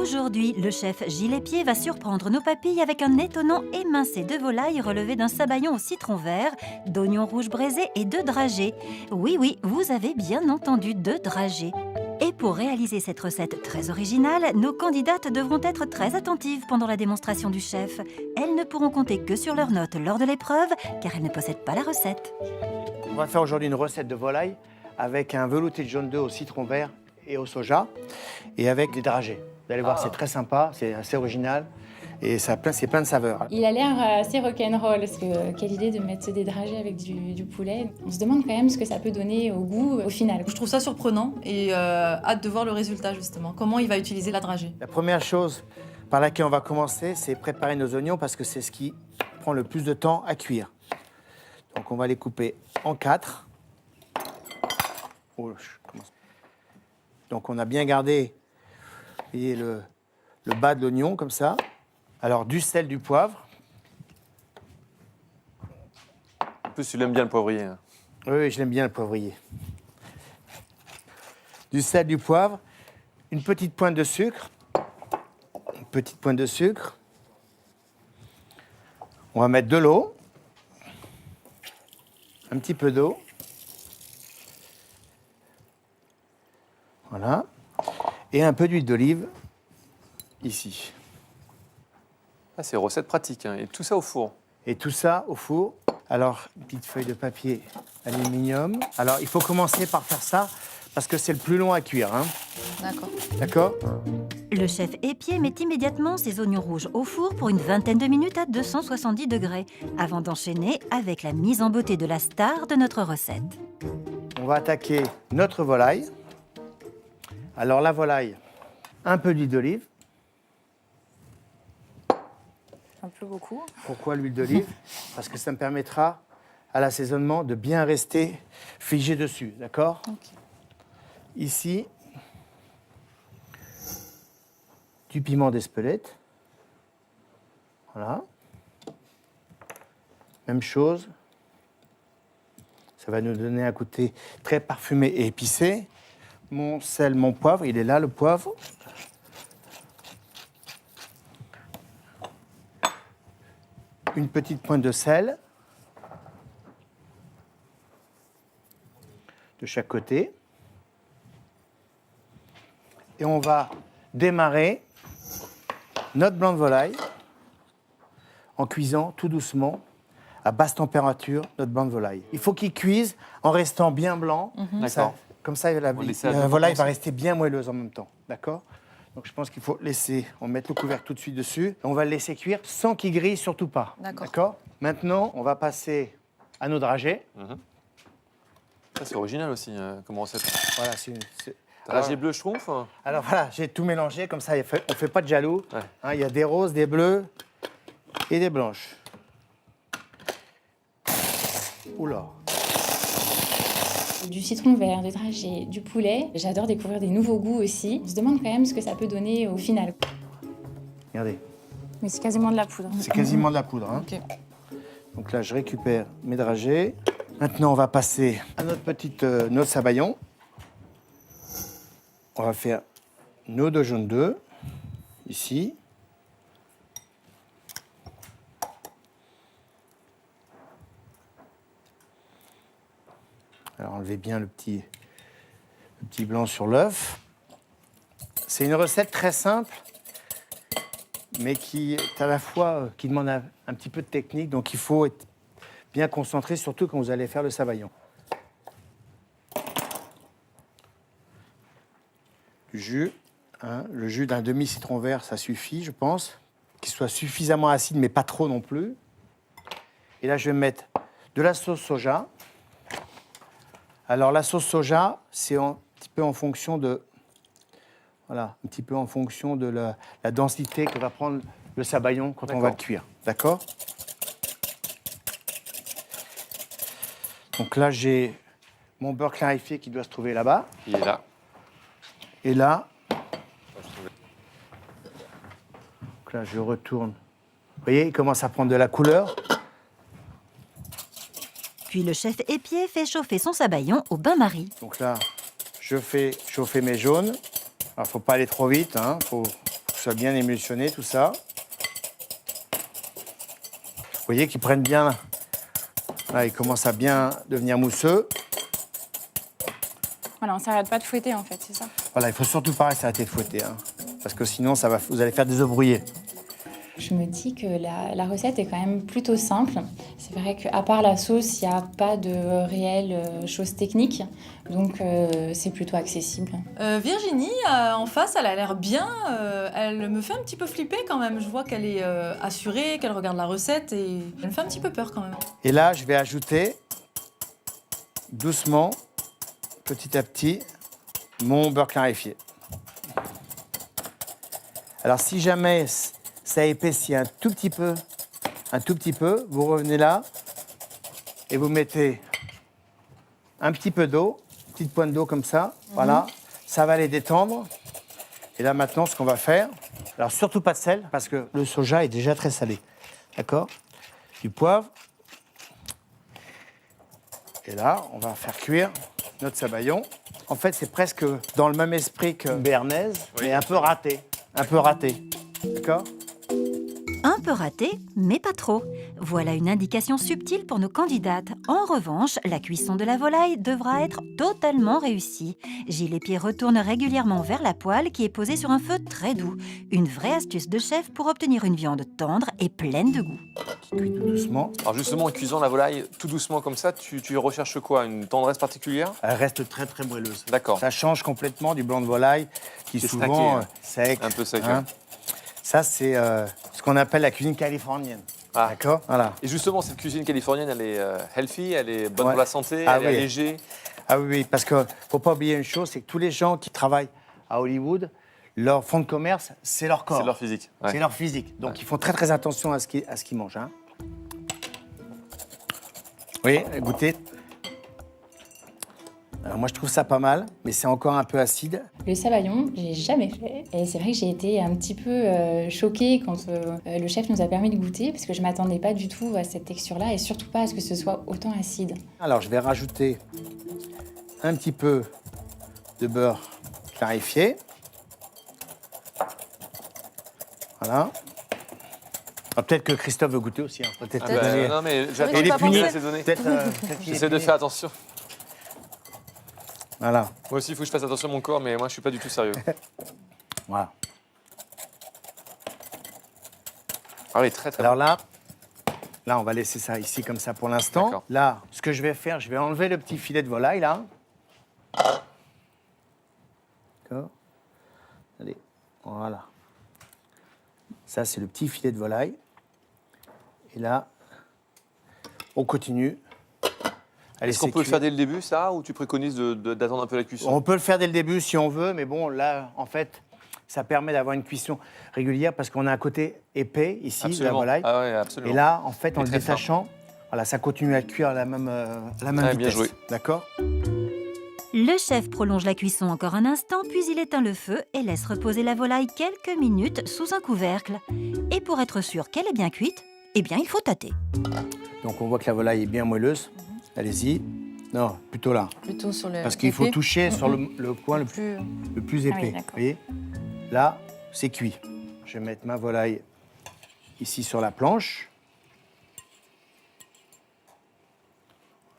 Aujourd'hui, le chef Gilles Espier va surprendre nos papilles avec un étonnant émincé de volaille relevé d'un sabayon au citron vert, d'oignons rouges braisés et de dragées. Oui, oui, vous avez bien entendu, de dragées. Et pour réaliser cette recette très originale, nos candidates devront être très attentives pendant la démonstration du chef. Elles ne pourront compter que sur leurs notes lors de l'épreuve, car elles ne possèdent pas la recette. On va faire aujourd'hui une recette de volaille avec un velouté de jaune d'œuf au citron vert et au soja, et avec des dragées. Vous allez voir, c'est très sympa, c'est assez original, et c'est plein de saveurs. Il a l'air assez rock'n'roll, parce que quelle idée de mettre des dragées avec du poulet. On se demande quand même ce que ça peut donner au goût au final. Je trouve ça surprenant et hâte de voir le résultat justement. Comment il va utiliser la dragée. La première chose par laquelle on va commencer, c'est préparer nos oignons, parce que c'est ce qui prend le plus de temps à cuire. Donc on va les couper en 4. Donc on a bien gardé, vous voyez, le bas de l'oignon, comme ça. Alors du sel, du poivre. En plus, tu l'aimes bien le poivrier. Hein. Oui, je l'aime bien le poivrier. Du sel, du poivre, une petite pointe de sucre. Une petite pointe de sucre. On va mettre de l'eau. Un petit peu d'eau. Voilà. Et un peu d'huile d'olive, ici. Ah, c'est recette pratique. Hein. Et tout ça au four. Et tout ça au four. Alors, une petite feuille de papier aluminium. Alors, il faut commencer par faire ça, parce que c'est le plus long à cuire. Hein. D'accord. D'accord ? Le chef Espier met immédiatement ses oignons rouges au four pour une vingtaine de minutes à 270 degrés, avant d'enchaîner avec la mise en beauté de la star de notre recette. On va attaquer notre volaille. Alors, la volaille, un peu d'huile d'olive. Un peu beaucoup. Pourquoi l'huile d'olive? Parce que ça me permettra, à l'assaisonnement, de bien rester figé dessus, d'accord? Okay. Ici, du piment d'Espelette. Voilà. Même chose. Ça va nous donner un côté très parfumé et épicé. Mon sel, mon poivre, il est là, le poivre. Une petite pointe de sel. De chaque côté. Et on va démarrer notre blanc de volaille en cuisant tout doucement, à basse température, notre blanc de volaille. Il faut qu'il cuise en restant bien blanc. D'accord. Comme ça, la volaille va rester bien moelleuse en même temps. D'accord ? Donc je pense qu'il faut laisser, on met le couvercle tout de suite dessus. On va le laisser cuire sans qu'il grille, surtout pas. D'accord ? Maintenant, on va passer à nos dragées. Ça, c'est original aussi, comme recette. Voilà, Dragées bleu schtroumpf. Alors voilà, j'ai tout mélangé, comme ça on ne fait pas de jaloux. Ouais. Hein, il y a des roses, des bleus et des blanches. Oula. Du citron vert, des dragées, du poulet. J'adore découvrir des nouveaux goûts aussi. On se demande quand même ce que ça peut donner au final. Regardez, Mais c'est quasiment de la poudre. c'est quasiment de la poudre. Hein. Ok. Donc là, je récupère mes dragées. Maintenant, on va passer à notre sabayon. On va faire nos deux jaunes d'œufs, ici. Alors, enlevez bien le petit blanc sur l'œuf. C'est une recette très simple, mais qui est à la fois qui demande un petit peu de technique, donc il faut être bien concentré, surtout quand vous allez faire le sabayon. Du jus, hein, le jus d'un demi-citron vert, ça suffit, je pense. Qu'il soit suffisamment acide, mais pas trop non plus. Et là, je vais mettre de la sauce soja. Alors, la sauce soja, c'est un petit peu en fonction de... Voilà, un petit peu en fonction de la densité que va prendre le sabayon quand on va le cuire. D'accord ? Donc là, j'ai mon beurre clarifié qui doit se trouver là-bas. Il est là. Et là, donc là, je retourne. Vous voyez, il commence à prendre de la couleur. Puis le chef Espier fait chauffer son sabayon au bain-marie. Donc là, je fais chauffer mes jaunes. Alors, il ne faut pas aller trop vite, hein. Faut ce soit bien émulsionné, tout ça. Vous voyez qu'ils prennent bien. Là, ils commencent à bien devenir mousseux. Voilà, on s'arrête pas de fouetter en fait, c'est ça. Voilà, il faut surtout pas s'arrêter de fouetter, hein, parce que sinon, vous allez faire des œufs brouillés. Je me dis que la recette est quand même plutôt simple. C'est vrai qu'à part la sauce, il n'y a pas de réelles choses techniques. Donc c'est plutôt accessible. Virginie, en face, elle a l'air bien. Elle me fait un petit peu flipper quand même. Je vois qu'elle est assurée, qu'elle regarde la recette et elle me fait un petit peu peur quand même. Et là, je vais ajouter doucement, petit à petit, mon beurre clarifié. Alors, si jamais ça épaissit un tout petit peu, vous revenez là et vous mettez un petit peu d'eau, une petite pointe d'eau comme ça, voilà, ça va les détendre. Et là, maintenant, ce qu'on va faire, alors surtout pas de sel, parce que le soja est déjà très salé, d'accord? Du poivre. Et là, on va faire cuire notre sabayon. En fait, c'est presque dans le même esprit que béarnaise, mais un peu raté. Un peu raté. D'accord? Un peu raté, mais pas trop. Voilà une indication subtile pour nos candidates. En revanche, la cuisson de la volaille devra être totalement réussie. Gilles Espier retourne régulièrement vers la poêle qui est posée sur un feu très doux. Une vraie astuce de chef pour obtenir une viande tendre et pleine de goût. Qui cuit tout doucement. Alors justement, en cuisant la volaille tout doucement comme ça, tu recherches quoi? Une tendresse particulière? Elle reste très très moelleuse. D'accord. Ça change complètement du blanc de volaille qui C'est souvent snacké, sec. Un peu sec. hein. Ça, c'est ce qu'on appelle la cuisine californienne. Ah. D'accord? Voilà. Et justement, cette cuisine californienne, elle est healthy, elle est bonne Ouais. pour la santé, Ah elle est oui. allégée. Ah oui, parce qu'il ne faut pas oublier une chose, c'est que tous les gens qui travaillent à Hollywood, leur fonds de commerce, c'est leur corps. C'est leur physique. Ouais. C'est leur physique. Donc, ils font très, très attention à ce qu'ils mangent. Hein. Oui, goûtez. Alors, moi, je trouve ça pas mal, mais c'est encore un peu acide. Le sabayon, j'ai jamais fait. Et c'est vrai que j'ai été un petit peu choquée quand le chef nous a permis de goûter, parce que je m'attendais pas du tout à cette texture-là et surtout pas à ce que ce soit autant acide. Alors, je vais rajouter un petit peu de beurre clarifié. Voilà. Ah, peut-être que Christophe veut goûter aussi. Hein. Peut-être Ah bah, donner- non, mais j'attends j'ai Il est pas puni. pensé. c'est donné. Peut-être qu'il est J'essaie de puni. faire attention. Voilà. Moi aussi, il faut que je fasse attention à mon corps, mais moi, je suis pas du tout sérieux. Voilà. Ah oui, très très Alors là, on va laisser ça ici comme ça pour l'instant. D'accord. Là, ce que je vais faire, je vais enlever le petit filet de volaille là. D'accord. Allez, voilà. Ça, c'est le petit filet de volaille. Et là, on continue. Allez, Est-ce qu'on c'est peut le cuit. faire dès le début, ça, ou tu préconises d'attendre un peu la cuisson? On peut le faire dès le début si on veut, mais bon, là, en fait, ça permet d'avoir une cuisson régulière parce qu'on a un côté épais ici de la Absolument. volaille. Ah ouais, absolument. Et là, en fait, en Et le très détachant, voilà, ça continue à cuire à la même Ouais, bien vitesse. joué. D'accord? Le chef prolonge la cuisson encore un instant, puis il éteint le feu et laisse reposer la volaille quelques minutes sous un couvercle. Et pour être sûr qu'elle est bien cuite, eh bien, il faut tâter. Donc, on voit que la volaille est bien moelleuse. Allez-y. Non, plutôt là. Plutôt sur le. Parce qu'il faut épais. toucher sur le coin le plus Ah oui, épais. d'accord. Vous voyez? Là, c'est cuit. Je vais mettre ma volaille ici sur la planche.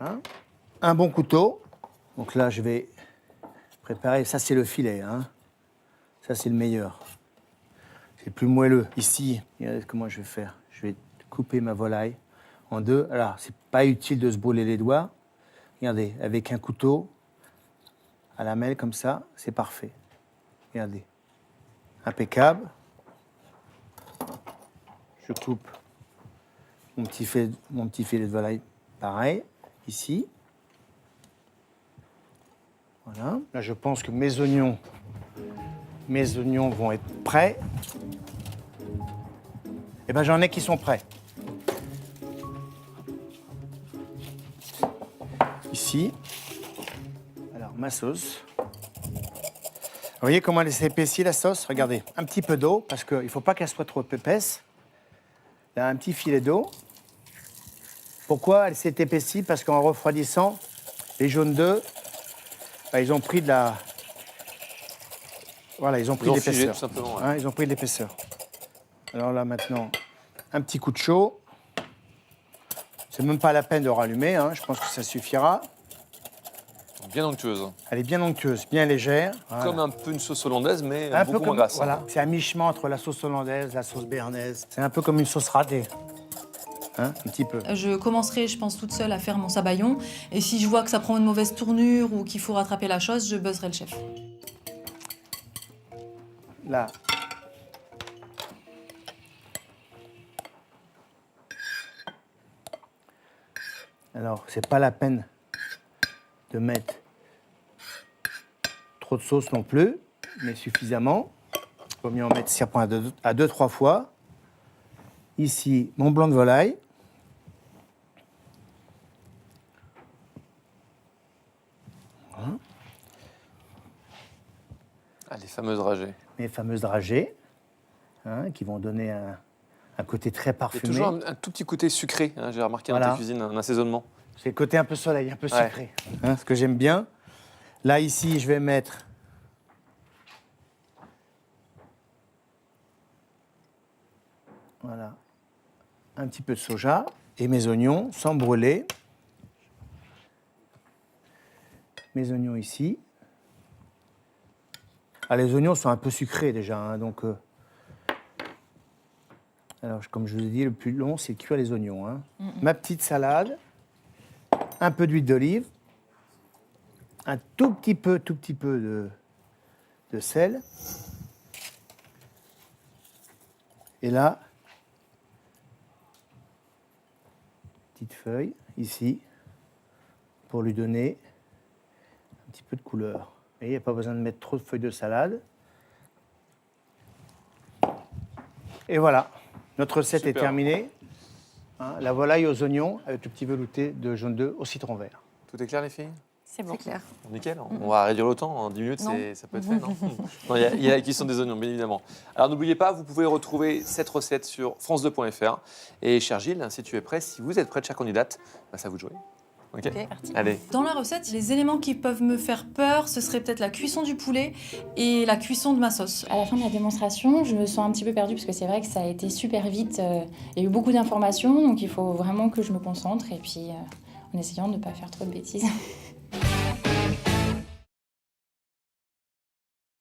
Hein? Un bon couteau. Donc là, je vais préparer. Ça, c'est le filet. Hein? Ça, c'est le meilleur. C'est le plus moelleux. Ici, regardez comment je vais faire. Je vais couper ma volaille en deux. Alors, c'est pas utile de se brûler les doigts. Regardez, avec un couteau à la mêle comme ça, c'est parfait. Regardez. Impeccable. Je coupe mon petit filet de volaille, pareil, ici. Voilà. Là, je pense que mes oignons vont être prêts. Eh bien, j'en ai qui sont prêts. Ici. Alors, ma sauce. Vous voyez comment elle s'épaissit, la sauce? Regardez, un petit peu d'eau, parce qu'il ne faut pas qu'elle soit trop épaisse. Là, un petit filet d'eau. Pourquoi elle s'est épaissie? Parce qu'en refroidissant, les jaunes d'œufs, ils ont pris de Voilà, ils ont pris Ils de ont figé, l'épaisseur. tout simplement. Ouais. Hein, ils ont pris de l'épaisseur. Alors là, maintenant, un petit coup de chaud. C'est même pas la peine de rallumer, hein, je pense que ça suffira. Bien onctueuse. Elle est bien onctueuse, bien légère. Voilà. Comme un peu une sauce hollandaise, mais Un peu beaucoup moins comme, grasse. voilà, c'est à mi-chemin entre la sauce hollandaise, la sauce béarnaise. C'est un peu comme une sauce ratée. Hein, un petit peu. Je commencerai, je pense, toute seule à faire mon sabayon. Et si je vois que ça prend une mauvaise tournure ou qu'il faut rattraper la chose, je buzzerai le chef. Là. Alors, c'est pas la peine de mettre trop de sauce non plus, mais suffisamment. Il vaut mieux en mettre si à 2-3 fois. Ici, mon blanc de volaille. Voilà. Ah, les fameuses dragées. Mes fameuses dragées, hein, qui vont donner un côté très Il y a parfumé. toujours un tout petit côté sucré, hein, j'ai remarqué dans Voilà. ta cuisine, un assaisonnement. C'est le côté un peu soleil, un peu Ouais. sucré. Hein, ce que j'aime bien. Là, ici, je vais mettre voilà, un petit peu de soja et mes oignons sans brûler. Mes oignons ici. Ah, les oignons sont un peu sucrés déjà, hein, donc. Alors, comme je vous ai dit, le plus long, c'est de cuire les oignons. Hein. Ma petite salade, un peu d'huile d'olive, un tout petit peu de sel. Et là, petite feuille ici pour lui donner un petit peu de couleur. Et il n'y a pas besoin de mettre trop de feuilles de salade. Et voilà, notre recette Super. est terminée. Hein, la volaille aux oignons avec le petit velouté de jaune d'œuf au citron vert. Tout est clair, les filles? C'est bon. clair. Nickel, on va réduire le temps, en 10 minutes, Non. ça peut être fait, non? Non, il y a la cuisson des oignons, bien évidemment. Alors n'oubliez pas, vous pouvez retrouver cette recette sur france2.fr. Et cher Gilles, si tu es prêt, si vous êtes prête, chère candidate, bah, ça vous de jouer. Ok, allez. Dans la recette, les éléments qui peuvent me faire peur, ce serait peut-être la cuisson du poulet et la cuisson de ma sauce. À la fin de la démonstration, je me sens un petit peu perdue parce que c'est vrai que ça a été super vite. Il y a eu beaucoup d'informations, donc il faut vraiment que je me concentre et puis en essayant de ne pas faire trop de bêtises.